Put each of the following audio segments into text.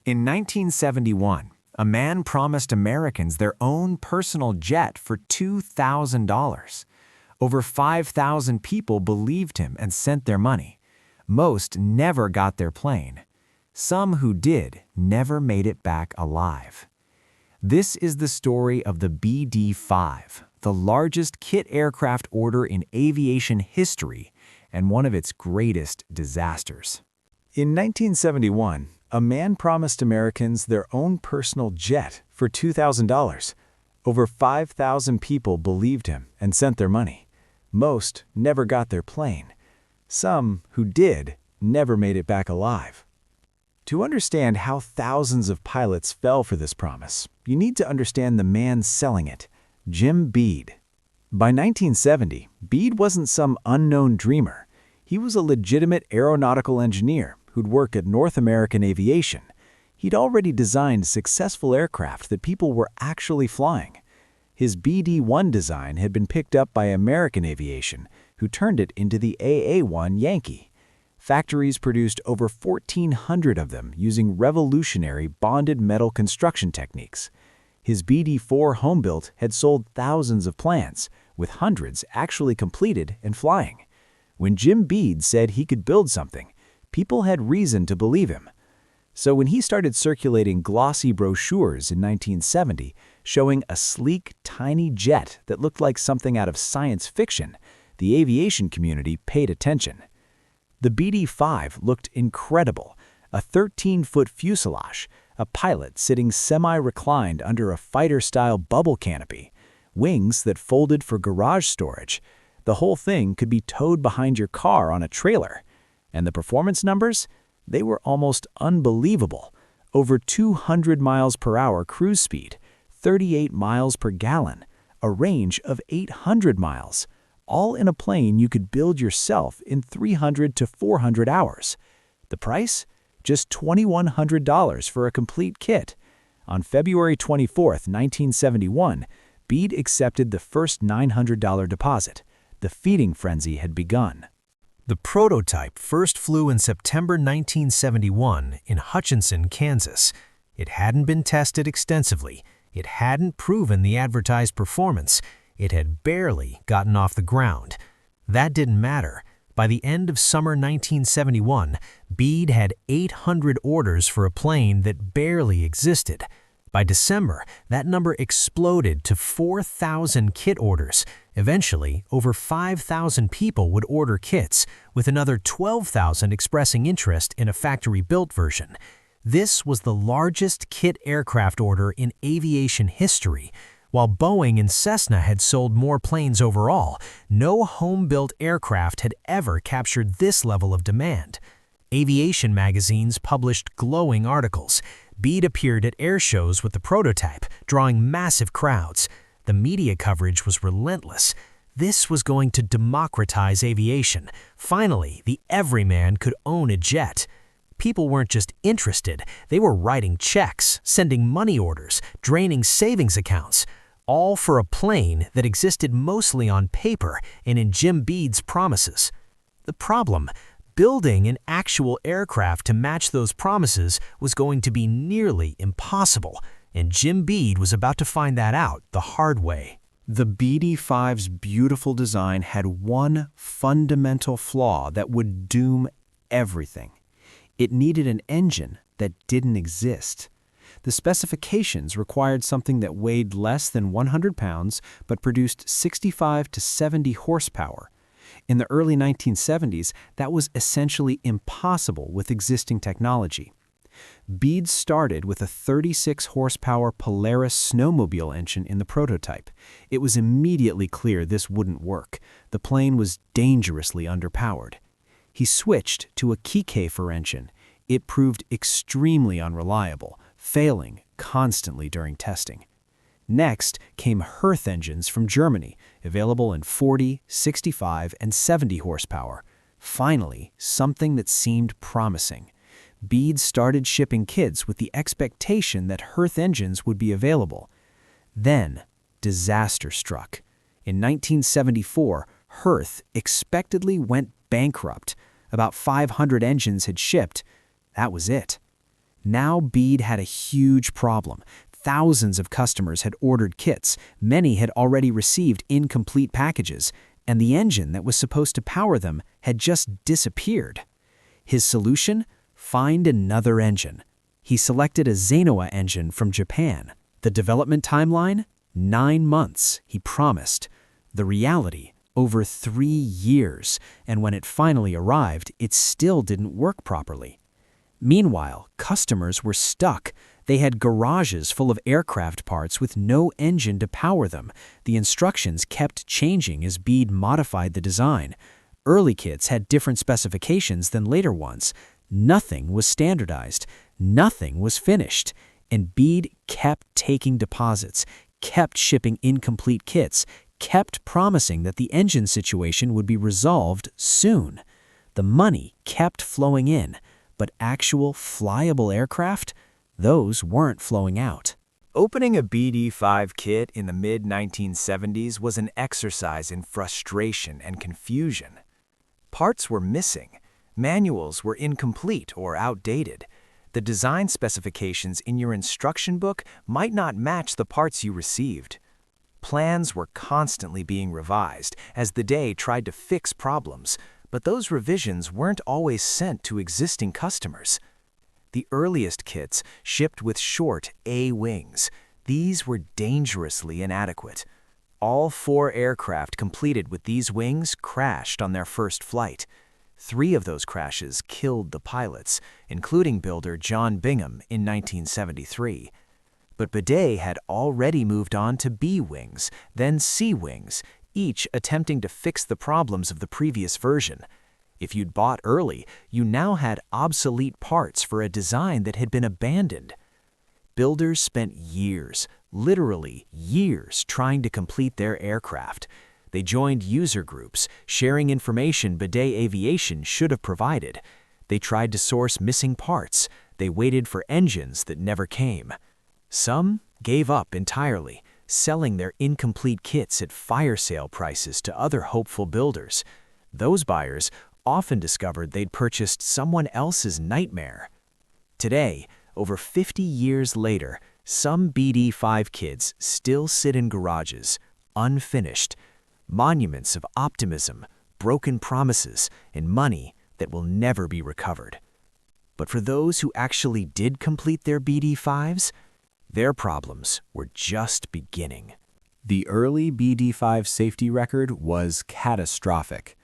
In 1971, a man promised Americans their own personal jet for $2,000. Over 5,000 people believed him and sent their money. Most never got their plane. Some who did never made it back alive. This is the story of the BD-5, the largest kit aircraft order in aviation history and one of its greatest disasters. In 1971, a man promised Americans their own personal jet for $2,000. Over 5,000 people believed him and sent their money. Most never got their plane. Some who did never made it back alive. To understand how thousands of pilots fell for this promise, you need to understand the man selling it, Jim Bede. By 1970, Bede wasn't some unknown dreamer. He was a legitimate aeronautical engineer who'd work at North American Aviation. He'd already designed successful aircraft that people were actually flying. His BD-1 design had been picked up by American Aviation, who turned it into the AA-1 Yankee. Factories produced over 1,400 of them using revolutionary bonded metal construction techniques. His BD-4 Homebuilt had sold thousands of plans, with hundreds actually completed and flying. When Jim Bede said he could build something, people had reason to believe him. So when he started circulating glossy brochures in 1970 showing a sleek, tiny jet that looked like something out of science fiction, the aviation community paid attention. The BD-5 looked incredible, a 13-foot fuselage, a pilot sitting semi-reclined under a fighter-style bubble canopy, wings that folded for garage storage. The whole thing could be towed behind your car on a trailer. And the performance numbers? They were almost unbelievable. Over 200 miles per hour cruise speed, 38 miles per gallon, a range of 800 miles, all in a plane you could build yourself in 300 to 400 hours. The price? Just $2,100 for a complete kit. On February 24, 1971, Bede accepted the first $900 deposit. The feeding frenzy had begun. The prototype first flew in September 1971 in Hutchinson, Kansas. It hadn't been tested extensively. It hadn't proven the advertised performance. It had barely gotten off the ground. That didn't matter. By the end of summer 1971, Bede had 800 orders for a plane that barely existed. By December, that number exploded to 4,000 kit orders. Eventually, over 5,000 people would order kits, with another 12,000 expressing interest in a factory-built version. This was the largest kit aircraft order in aviation history. While Boeing and Cessna had sold more planes overall, no home-built aircraft had ever captured this level of demand. Aviation magazines published glowing articles. Bede appeared at air shows with the prototype, drawing massive crowds. The media coverage was relentless. This was going to democratize aviation. Finally, the everyman could own a jet. People weren't just interested, they were writing checks, sending money orders, draining savings accounts, all for a plane that existed mostly on paper and in Jim Bede's promises. The problem? Building an actual aircraft to match those promises was going to be nearly impossible, and Jim Bede was about to find that out the hard way. The BD-5's beautiful design had one fundamental flaw that would doom everything. It needed an engine that didn't exist. The specifications required something that weighed less than 100 pounds but produced 65 to 70 horsepower. In the early 1970s, that was essentially impossible with existing technology. Bede started with a 36-horsepower Polaris snowmobile engine in the prototype. It was immediately clear this wouldn't work. The plane was dangerously underpowered. He switched to a Kiefer engine. It proved extremely unreliable, failing constantly during testing. Next came Hirth engines from Germany, available in 40, 65, and 70 horsepower. Finally, something that seemed promising. Bede started shipping kits with the expectation that Hirth engines would be available. Then, disaster struck. In 1974, Hirth expectedly went bankrupt. About 500 engines had shipped. That was it. Now Bede had a huge problem. Thousands of customers had ordered kits, many had already received incomplete packages, and the engine that was supposed to power them had just disappeared. His solution? Find another engine. He selected a Zenoa engine from Japan. The development timeline? 9 months, he promised. The reality? Over 3 years, and when it finally arrived, it still didn't work properly. Meanwhile, customers were stuck. They had garages full of aircraft parts with no engine to power them. The instructions kept changing as Bede modified the design. Early kits had different specifications than later ones. Nothing was standardized. Nothing was finished. And Bede kept taking deposits, kept shipping incomplete kits, kept promising that the engine situation would be resolved soon. The money kept flowing in, but actual flyable aircraft? Those weren't flowing out. Opening a BD-5 kit in the mid-1970s was an exercise in frustration and confusion. Parts were missing. Manuals were incomplete or outdated. The design specifications in your instruction book might not match the parts you received. Plans were constantly being revised as the day tried to fix problems, but those revisions weren't always sent to existing customers. The earliest kits shipped with short A wings. These were dangerously inadequate. All 4 aircraft completed with these wings crashed on their first flight. 3 of those crashes killed the pilots, including builder John Bingham in 1973. But Bede had already moved on to B wings, then C wings, each attempting to fix the problems of the previous version. If you'd bought early, you now had obsolete parts for a design that had been abandoned. Builders spent years, literally years, trying to complete their aircraft. They joined user groups, sharing information Bede Aviation should have provided. They tried to source missing parts. They waited for engines that never came. Some gave up entirely, selling their incomplete kits at fire sale prices to other hopeful builders. Those buyers often discovered they'd purchased someone else's nightmare. Today, over 50 years later, some BD-5 kits still sit in garages, unfinished, monuments of optimism, broken promises, and money that will never be recovered. But for those who actually did complete their BD-5s, their problems were just beginning. The early BD-5 safety record was catastrophic.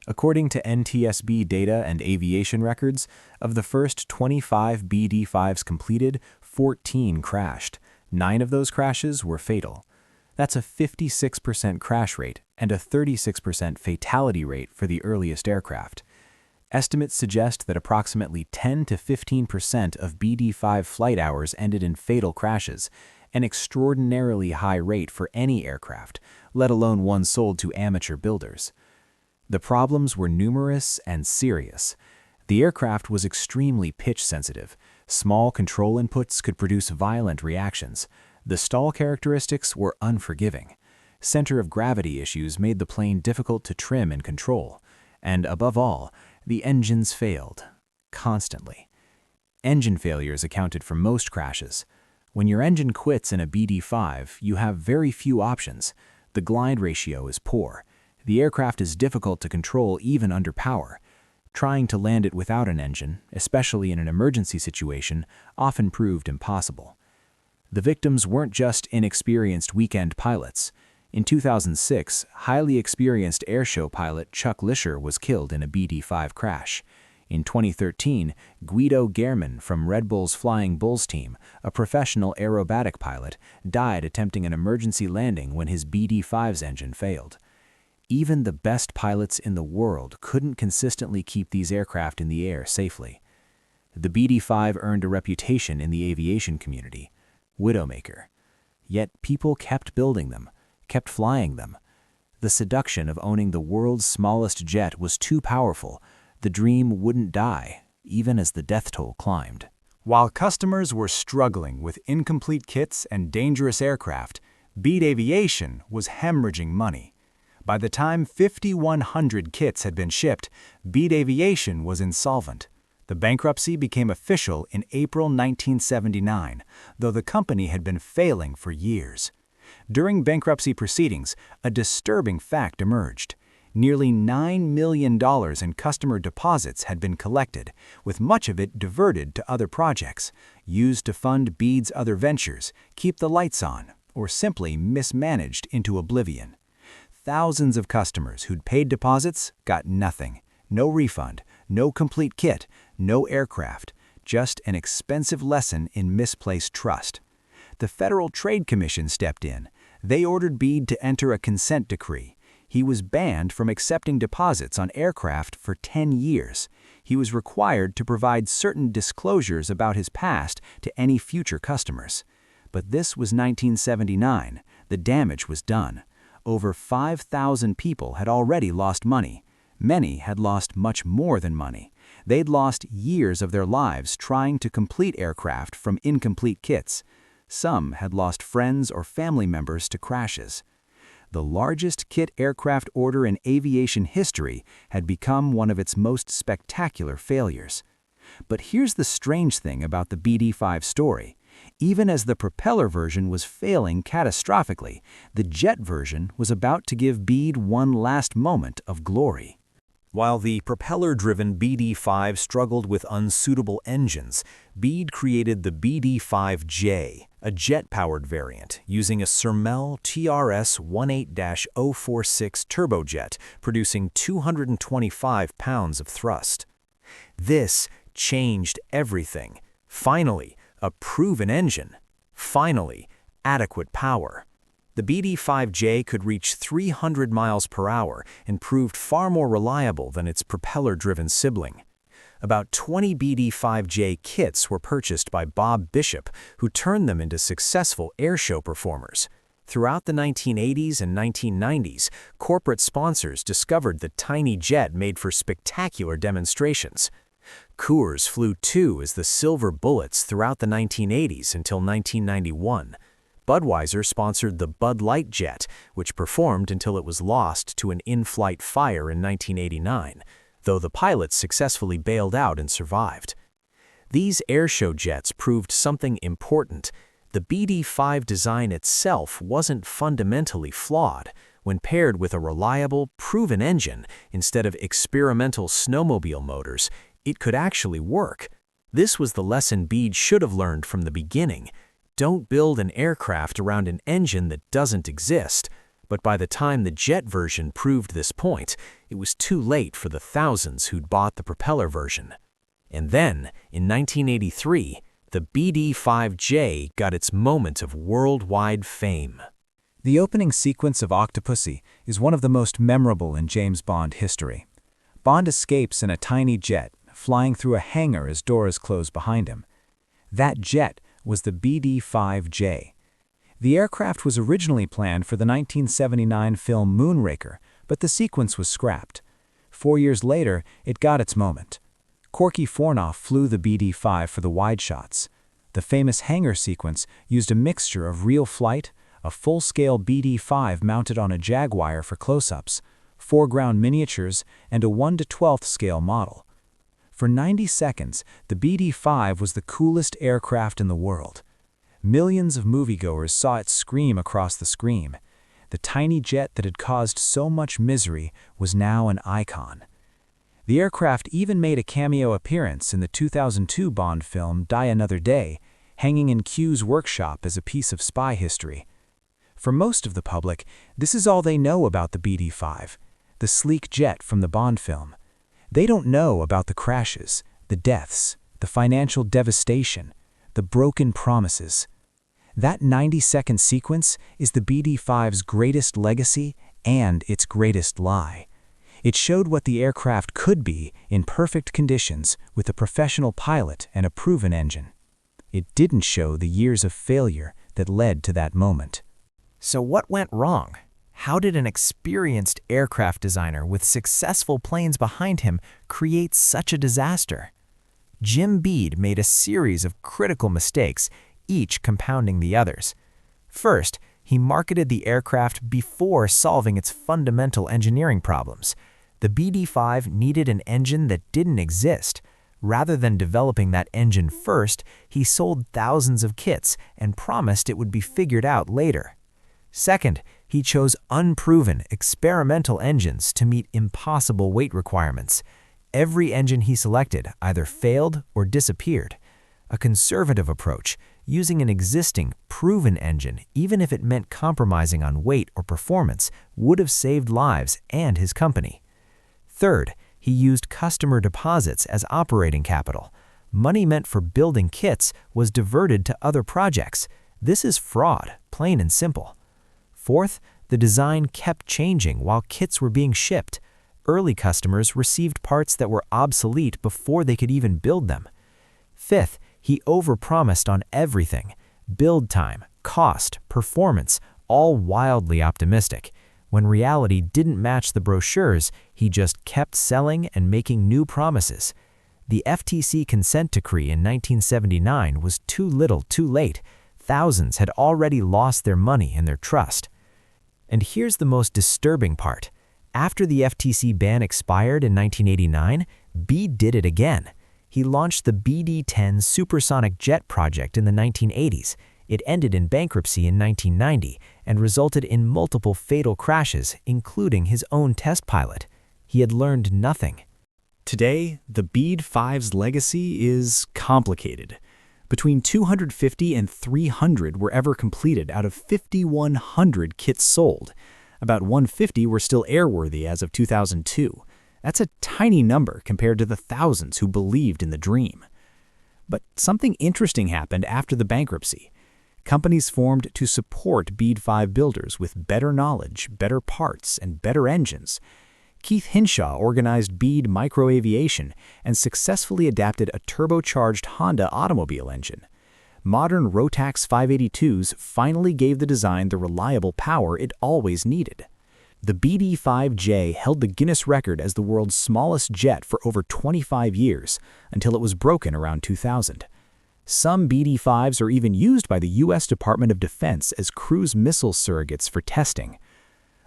According to NTSB data and aviation records, of the first 25 BD-5s completed, 14 crashed. 9 of those crashes were fatal. That's a 56% crash rate and a 36% fatality rate for the earliest aircraft. Estimates suggest that approximately 10 to 15% of BD-5 flight hours ended in fatal crashes, an extraordinarily high rate for any aircraft, let alone one sold to amateur builders. The problems were numerous and serious. The aircraft was extremely pitch sensitive. Small control inputs could produce violent reactions. The stall characteristics were unforgiving. Center of gravity issues made the plane difficult to trim and control. And above all, the engines failed, constantly. Engine failures accounted for most crashes. When your engine quits in a BD-5, you have very few options. The glide ratio is poor. The aircraft is difficult to control even under power. Trying to land it without an engine, especially in an emergency situation, often proved impossible. The victims weren't just inexperienced weekend pilots. In 2006, highly experienced airshow pilot Chuck Lisher was killed in a BD-5 crash. In 2013, Guido German from Red Bull's Flying Bulls team, a professional aerobatic pilot, died attempting an emergency landing when his BD-5's engine failed. Even the best pilots in the world couldn't consistently keep these aircraft in the air safely. The BD-5 earned a reputation in the aviation community, widowmaker. Yet people kept building them, kept flying them. The seduction of owning the world's smallest jet was too powerful. The dream wouldn't die, even as the death toll climbed. While customers were struggling with incomplete kits and dangerous aircraft, Bede Aviation was hemorrhaging money. By the time 5,100 kits had been shipped, Bede Aviation was insolvent. The bankruptcy became official in April 1979, though the company had been failing for years. During bankruptcy proceedings, a disturbing fact emerged. Nearly $9 million in customer deposits had been collected, with much of it diverted to other projects, used to fund Bede's other ventures, keep the lights on, or simply mismanaged into oblivion. Thousands of customers who'd paid deposits got nothing. No refund, no complete kit, no aircraft, just an expensive lesson in misplaced trust. The Federal Trade Commission stepped in. They ordered Bede to enter a consent decree. He was banned from accepting deposits on aircraft for 10 years. He was required to provide certain disclosures about his past to any future customers. But this was 1979. The damage was done. Over 5,000 people had already lost money. Many had lost much more than money. They'd lost years of their lives trying to complete aircraft from incomplete kits. Some had lost friends or family members to crashes. The largest kit aircraft order in aviation history had become one of its most spectacular failures. But here's the strange thing about the BD-5 story. Even as the propeller version was failing catastrophically, the jet version was about to give Bede one last moment of glory. While the propeller-driven BD-5 struggled with unsuitable engines, Bede created the BD-5J, a jet-powered variant using a Sermel TRS-18-046 turbojet, producing 225 pounds of thrust. This changed everything. Finally, a proven engine. Finally, adequate power. The BD-5J could reach 300 miles per hour and proved far more reliable than its propeller-driven sibling. About 20 BD-5J kits were purchased by Bob Bishop, who turned them into successful airshow performers. Throughout the 1980s and 1990s, corporate sponsors discovered the tiny jet made for spectacular demonstrations. Coors flew two as the Silver Bullets throughout the 1980s until 1991. Budweiser sponsored the Bud Light jet, which performed until it was lost to an in-flight fire in 1989, though the pilots successfully bailed out and survived. These airshow jets proved something important. The BD-5 design itself wasn't fundamentally flawed. When paired with a reliable, proven engine instead of experimental snowmobile motors, it could actually work. This was the lesson Bede should have learned from the beginning. Don't build an aircraft around an engine that doesn't exist. But by the time the jet version proved this point, it was too late for the thousands who'd bought the propeller version. And then, in 1983, the BD-5J got its moment of worldwide fame. The opening sequence of Octopussy is one of the most memorable in James Bond history. Bond escapes in a tiny jet, flying through a hangar as doors close behind him. That jet was the BD-5J. The aircraft was originally planned for the 1979 film Moonraker, but the sequence was scrapped. 4 years later, it got its moment. Corky Fornoff flew the BD-5 for the wide shots. The famous hangar sequence used a mixture of real flight, a full-scale BD-5 mounted on a Jaguar for close-ups, foreground miniatures, and a 1/12 scale model. For 90 seconds, the BD-5 was the coolest aircraft in the world. Millions of moviegoers saw it scream across the screen. The tiny jet that had caused so much misery was now an icon. The aircraft even made a cameo appearance in the 2002 Bond film Die Another Day, hanging in Q's workshop as a piece of spy history. For most of the public, this is all they know about the BD-5, the sleek jet from the Bond film. They don't know about the crashes, the deaths, the financial devastation, the broken promises. That 90-second sequence is the BD-5's greatest legacy and its greatest lie. It showed what the aircraft could be in perfect conditions with a professional pilot and a proven engine. It didn't show the years of failure that led to that moment. So what went wrong? How did an experienced aircraft designer with successful planes behind him create such a disaster? Jim Bede made a series of critical mistakes, each compounding the others. First, he marketed the aircraft before solving its fundamental engineering problems. The BD-5 needed an engine that didn't exist. Rather than developing that engine first, he sold thousands of kits and promised it would be figured out later. Second, he chose unproven, experimental engines to meet impossible weight requirements. Every engine he selected either failed or disappeared. A conservative approach, using an existing, proven engine, even if it meant compromising on weight or performance, would have saved lives and his company. Third, he used customer deposits as operating capital. Money meant for building kits was diverted to other projects. This is fraud, plain and simple. Fourth, the design kept changing while kits were being shipped. Early customers received parts that were obsolete before they could even build them. Fifth, he overpromised on everything: build time, cost, performance, all wildly optimistic. When reality didn't match the brochures, he just kept selling and making new promises. The FTC consent decree in 1979 was too little too late. Thousands had already lost their money and their trust. And here's the most disturbing part. After the FTC ban expired in 1989, Bede did it again. He launched the BD-10 supersonic jet project in the 1980s. It ended in bankruptcy in 1990 and resulted in multiple fatal crashes, including his own test pilot. He had learned nothing. Today, the BD-5's legacy is complicated. Between 250 and 300 were ever completed out of 5,100 kits sold. About 150 were still airworthy as of 2002. That's a tiny number compared to the thousands who believed in the dream. But something interesting happened after the bankruptcy. Companies formed to support BD-5 builders with better knowledge, better parts, and better engines. Keith Hinshaw organized Bede Micro Aviation and successfully adapted a turbocharged Honda automobile engine. Modern Rotax 582s finally gave the design the reliable power it always needed. The BD-5J held the Guinness record as the world's smallest jet for over 25 years, until it was broken around 2000. Some BD-5s are even used by the U.S. Department of Defense as cruise missile surrogates for testing.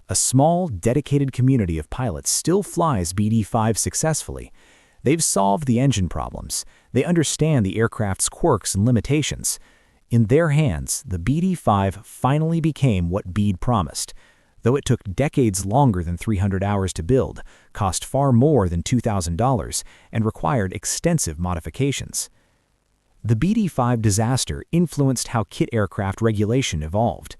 A small, dedicated community of pilots still flies BD-5 successfully. They've solved the engine problems. They understand the aircraft's quirks and limitations. In their hands, the BD-5 finally became what Bede promised. Though it took decades longer than 300 hours to build, cost far more than $2,000, and required extensive modifications. The BD-5 disaster influenced how kit aircraft regulation evolved.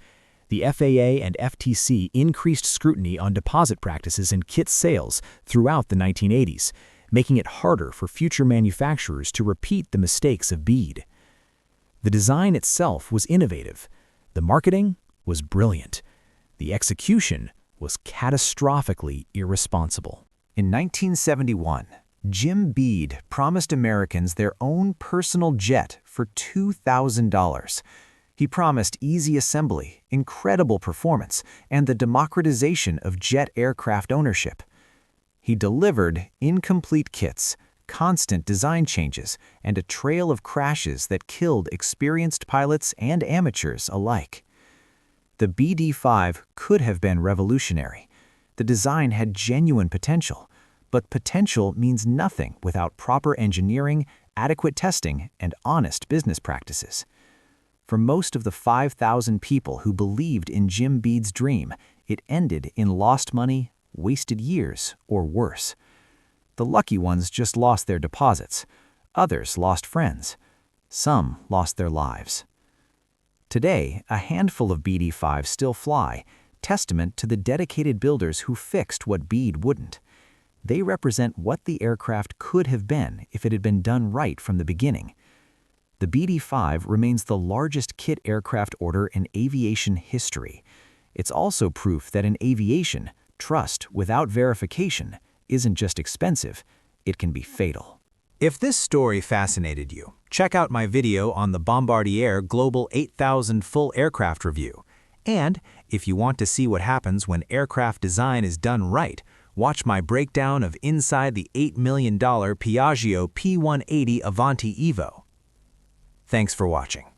The FAA and FTC increased scrutiny on deposit practices in kit sales throughout the 1980s, making it harder for future manufacturers to repeat the mistakes of Bede. The design itself was innovative. The marketing was brilliant. The execution was catastrophically irresponsible. In 1971, Jim Bede promised Americans their own personal jet for $2,000. He promised easy assembly, incredible performance, and the democratization of jet aircraft ownership. He delivered incomplete kits, constant design changes, and a trail of crashes that killed experienced pilots and amateurs alike. The BD-5 could have been revolutionary. The design had genuine potential, but potential means nothing without proper engineering, adequate testing, and honest business practices. For most of the 5,000 people who believed in Jim Bede's dream, it ended in lost money, wasted years, or worse. The lucky ones just lost their deposits. Others lost friends. Some lost their lives. Today, a handful of BD-5s still fly, testament to the dedicated builders who fixed what Bede wouldn't. They represent what the aircraft could have been if it had been done right from the beginning. The BD-5 remains the largest kit aircraft order in aviation history. It's also proof that in aviation, trust without verification isn't just expensive, it can be fatal. If this story fascinated you, check out my video on the Bombardier Global 8000 full aircraft review. And if you want to see what happens when aircraft design is done right, watch my breakdown of inside the $8 million Piaggio P180 Avanti Evo. Thanks for watching.